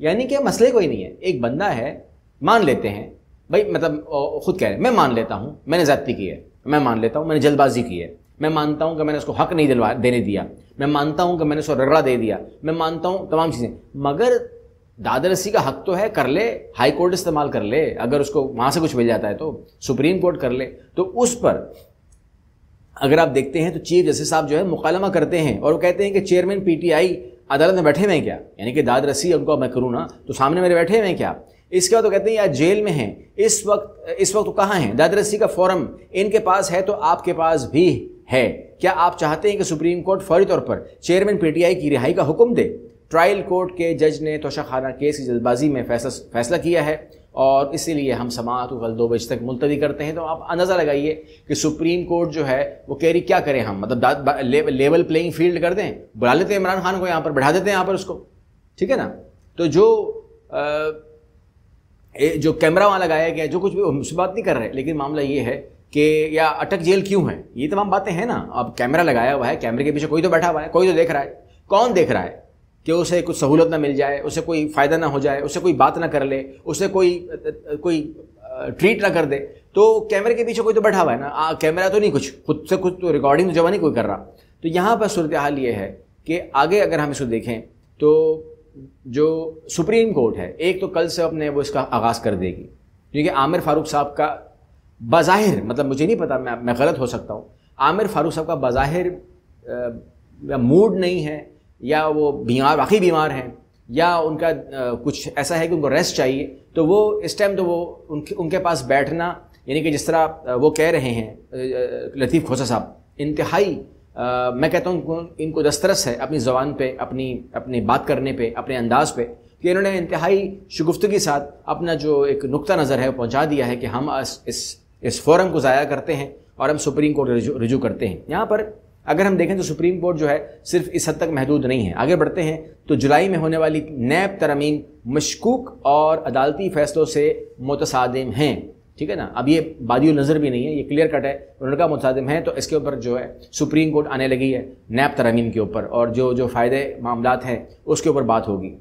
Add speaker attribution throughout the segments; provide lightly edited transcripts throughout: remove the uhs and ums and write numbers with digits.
Speaker 1: یعنی کہ مسئلے کوئی نہیں ہے، ایک بندہ ہے، مان لیتے ہیں بھائی، مطلب خود کہہ رہے ہیں میں مان لیتا ہوں میں نے زیادتی کی ہے، میں مان لیتا ہوں میں نے جلد بازی کی ہے، میں مانتا ہوں کہ میں نے اس کو حق نہیں دینے دیا، میں مانتا ہوں کہ میں نے اس کو رگڑا دے دیا، میں مانتا ہوں تمام چیزیں، مگر داد رسی کا حق تو ہے، کر لے، ہائی کورٹ استعمال کر لے، اگر اس کو وہاں سے کچھ مل جاتا ہے تو سپریم کورٹ کر لے۔ تو اس پر اگر آپ دیکھتے ہیں تو چیف جسٹس صاحب جو ہے مکالمہ کرتے ہیں اور وہ کہتے ہیں کہ چیئرمین پی ٹی آئی عدالت میں بیٹھے ہوئے ہیں کیا، یعنی کہ داد رسی ان کو میں کروں نا تو سامنے میرے بیٹھے ہوئے ہیں کیا؟ اس کے بعد تو کہتے ہیں یا جیل میں ہیں، اس وقت کہاں ہیں؟ داد رسی کا فورم ان کے پاس ہے تو آپ کے پاس بھی ہے، کیا آپ چاہتے ہیں کہ سپریم کورٹ فوری طور پر چیئرمین پی ٹی آئی کی رہائی کا حکم دے؟ ٹرائل کورٹ کے جج نے توشہ خانہ کیس کی جلد بازی میں فیصلہ کیا ہے اور اسی لیے ہم سماعت کو کل 2 بجے تک ملتوی کرتے ہیں۔ تو آپ اندازہ لگائیے کہ سپریم کورٹ جو ہے وہ کہہ رہی کیا کریں ہم، مطلب لیول پلینگ فیلڈ کر دیں، بلا لیتے ہیں عمران خان کو یہاں پر، بڑھا دیتے ہیں یہاں پر اس کو، ٹھیک ہے نا؟ تو جو کیمرہ وہاں لگایا گیا، جو کچھ بھی اس بات نہیں کر رہے، لیکن معاملہ یہ ہے کہ یا اٹک جیل کیوں ہے، یہ تمام باتیں ہیں نا۔ اب کیمرہ لگایا ہوا ہے، کیمرے کے پیچھے کوئی تو بیٹھا ہوا ہے، کوئی تو دیکھ رہا ہے، کون دیکھ رہا ہے کہ اسے کچھ سہولت نہ مل جائے، اسے کوئی فائدہ نہ ہو جائے، اسے کوئی بات نہ کر لے، اسے کوئی ٹریٹ نہ کر دے، تو کیمرے کے پیچھے کوئی تو بیٹھا ہوا ہے نا، کیمرہ تو نہیں، کچھ خود سے خود تو ریکارڈنگ جو نہیں کوئی کر رہا۔ تو یہاں پر صورتحال یہ ہے کہ آگے اگر ہم اس کو دیکھیں تو جو سپریم کورٹ ہے ایک تو کل سے اپنے وہ اس کا آغاز کر دے گی، کیونکہ عامر فاروق صاحب کا بظاہر، مطلب مجھے نہیں پتا، میں غلط ہو سکتا ہوں، عامر فاروق صاحب کا بظاہر موڈ نہیں ہے، یا وہ بیمار، واقعی بیمار ہیں، یا ان کا کچھ ایسا ہے کہ ان کو ریسٹ چاہیے، تو وہ اس ٹائم تو وہ ان کے پاس بیٹھنا، یعنی کہ جس طرح وہ کہہ رہے ہیں لطیف کھوسہ صاحب، انتہائی میں کہتا ہوں ان کو دسترس ہے اپنی زبان پہ، اپنی بات کرنے پہ، اپنے انداز پہ، کہ انہوں نے انتہائی شگفتگی ساتھ اپنا جو ایک نقطہ نظر ہے وہ پہنچا دیا ہے کہ ہم اس فورم کو ضائع کرتے ہیں اور ہم سپریم کورٹ رجوع کرتے ہیں۔ یہاں پر اگر ہم دیکھیں تو سپریم کورٹ جو ہے صرف اس حد تک محدود نہیں ہے، آگے بڑھتے ہیں تو جولائی میں ہونے والی نیب ترمیم مشکوک اور عدالتی فیصلوں سے متصادم ہیں، ٹھیک ہے نا؟ اب یہ بادی النظر بھی نہیں ہے، یہ کلیئر کٹ ہے، انہوں نے کہا متصادم ہیں، تو اس کے اوپر جو ہے سپریم کورٹ آنے لگی ہے نیب ترمیم کے اوپر، اور جو فائدے معاملات ہیں اس کے اوپر بات ہوگی۔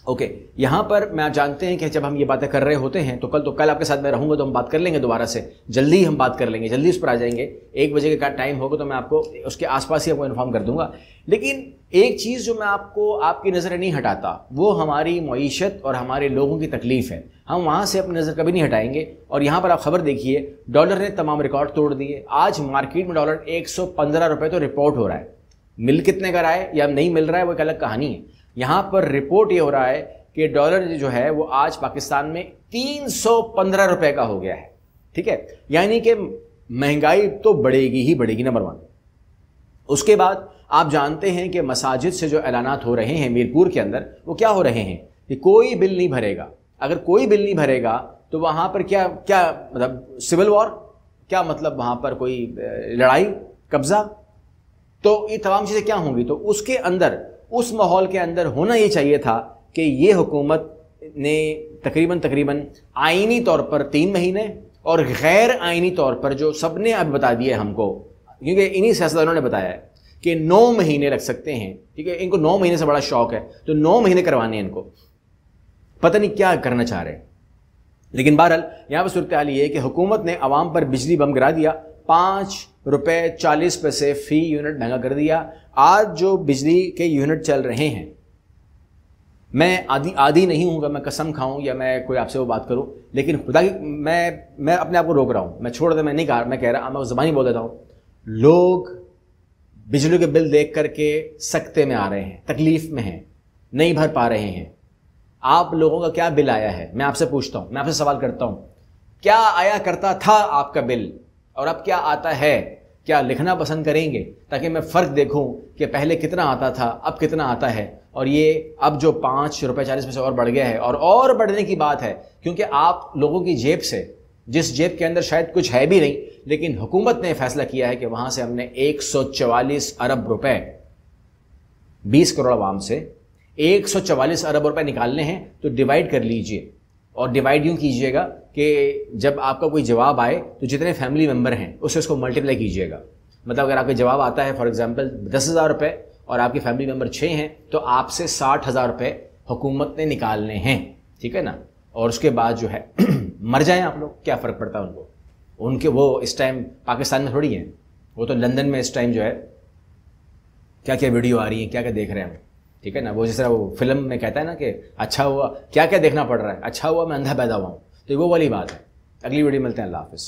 Speaker 1: اوکے، یہاں پر میں جانتے ہیں کہ جب ہم یہ باتیں کر رہے ہوتے ہیں تو کل آپ کے ساتھ میں رہوں گا تو ہم بات کر لیں گے دوبارہ سے، جلدی ہم بات کر لیں گے، جلدی اس پر آ جائیں گے، 1 بجے کا ٹائم ہوگا تو میں آپ کو اس کے آس پاس ہی آپ کو انفارم کر دوں گا۔ لیکن ایک چیز جو میں آپ کی نظر نہیں ہٹاتا وہ ہماری معیشت اور ہمارے لوگوں کی تکلیف ہے، ہم وہاں سے اپنی نظر کبھی نہیں ہٹائیں گے۔ اور یہاں پر آپ خبر دیکھیے، ڈالر نے تمام ریکارڈ توڑ دیے، آج مارکیٹ میں ڈالر 115 روپے تو رپورٹ ہو رہا ہے، مل کتنے کا رہا ہے یا نہیں مل رہا ہے وہ ایک الگ کہانی ہے۔ یہاں پر رپورٹ یہ ہو رہا ہے کہ ڈالر جو ہے وہ آج پاکستان میں 315 روپے کا ہو گیا ہے، ٹھیک ہے؟ یعنی کہ مہنگائی تو بڑھے گی نمبر 1۔ اس کے بعد آپ جانتے ہیں کہ مساجد سے جو اعلانات ہو رہے ہیں میرپور کے اندر، وہ کیا ہو رہے ہیں کہ کوئی بل نہیں بھرے گا، اگر کوئی بل نہیں بھرے گا تو وہاں پر کیا مطلب سول وار، کیا مطلب وہاں پر کوئی لڑائی، قبضہ، تو یہ تمام چیزیں کیا ہوں گی؟ تو اس کے اندر، اس ماحول کے اندر ہونا یہ چاہیے تھا کہ یہ حکومت نے تقریباً آئینی طور پر 3 مہینے اور غیر آئینی طور پر جو سب نے اب بتا دیا ہم کو، کیونکہ انہی سیاستدانوں نے بتایا ہے کہ 9 مہینے لگ سکتے ہیں، ٹھیک ہے؟ ان کو 9 مہینے سے بڑا شوق ہے، تو 9 مہینے کروانے ہیں ان کو، پتہ نہیں کیا کرنا چاہ رہے ہیں۔ لیکن بہرحال یہاں پر صورتحال یہ ہے کہ حکومت نے عوام پر بجلی بم گرا دیا، 5 روپے 40 پیسے فی یونٹ مہنگا کر دیا۔ آج جو بجلی کے یونٹ چل رہے ہیں، میں عادی نہیں ہوں گا میں قسم کھاؤں یا میں کوئی آپ سے وہ بات کروں، لیکن خدا کی میں اپنے آپ کو روک رہا ہوں، میں چھوڑ دے، میں نہیں کہا، میں کہہ رہا، میں زبانی بول دیتا ہوں، لوگ بجلی کے بل دیکھ کر کے سکتے میں آ رہے ہیں، تکلیف میں ہیں، نہیں بھر پا رہے ہیں۔ آپ لوگوں کا کیا بل آیا ہے؟ میں آپ سے پوچھتا ہوں، میں آپ سے سوال کرتا ہوں، کیا آیا کرتا تھا آپ کا بل اور اب کیا آتا ہے؟ کیا لکھنا پسند کریں گے تاکہ میں فرق دیکھوں کہ پہلے کتنا آتا تھا اب کتنا آتا ہے؟ اور یہ اب جو 5 روپے 40 پیسے اور بڑھ گیا ہے، اور بڑھنے کی بات ہے، کیونکہ آپ لوگوں کی جیب سے، جس جیب کے اندر شاید کچھ ہے بھی نہیں، لیکن حکومت نے فیصلہ کیا ہے کہ وہاں سے ہم نے 144 ارب روپے 20 کروڑ عوام سے 144 ارب روپے نکالنے ہیں، تو ڈیوائڈ کر لیجئے، اور ڈیوائڈ یوں کیجئے گا کہ جب آپ کا کوئی جواب آئے تو جتنے فیملی ممبر ہیں اسے اس کو ملٹیپلائی کیجئے گا۔ مطلب اگر آپ کا جواب آتا ہے فار ایگزامپل 10,000 روپے اور آپ کے فیملی ممبر 6 ہیں تو آپ سے 60,000 روپے حکومت نے نکالنے ہیں، ٹھیک ہے نا، اور اس کے بعد جو ہے مر جائیں آپ لوگ، کیا فرق پڑتا ہے ان کو؟ ان کے وہ اس ٹائم پاکستان میں تھوڑی ہیں، وہ تو لندن میں اس ٹائم جو ہے کیا کیا ویڈیو آ رہی ہیں، کیا کیا دیکھ رہے ہیں ہم، ٹھیک ہے نا. وہ جس طرح وہ فلم میں کہتا ہے نا کہ اچھا ہوا کیا کیا دیکھنا پڑ رہا ہے، اچھا ہوا میں اندھا پیدا ہوا ہوں، تو وہ والی بات ہے. اگلی ویڈیو ملتے ہیں، اللہ حافظ.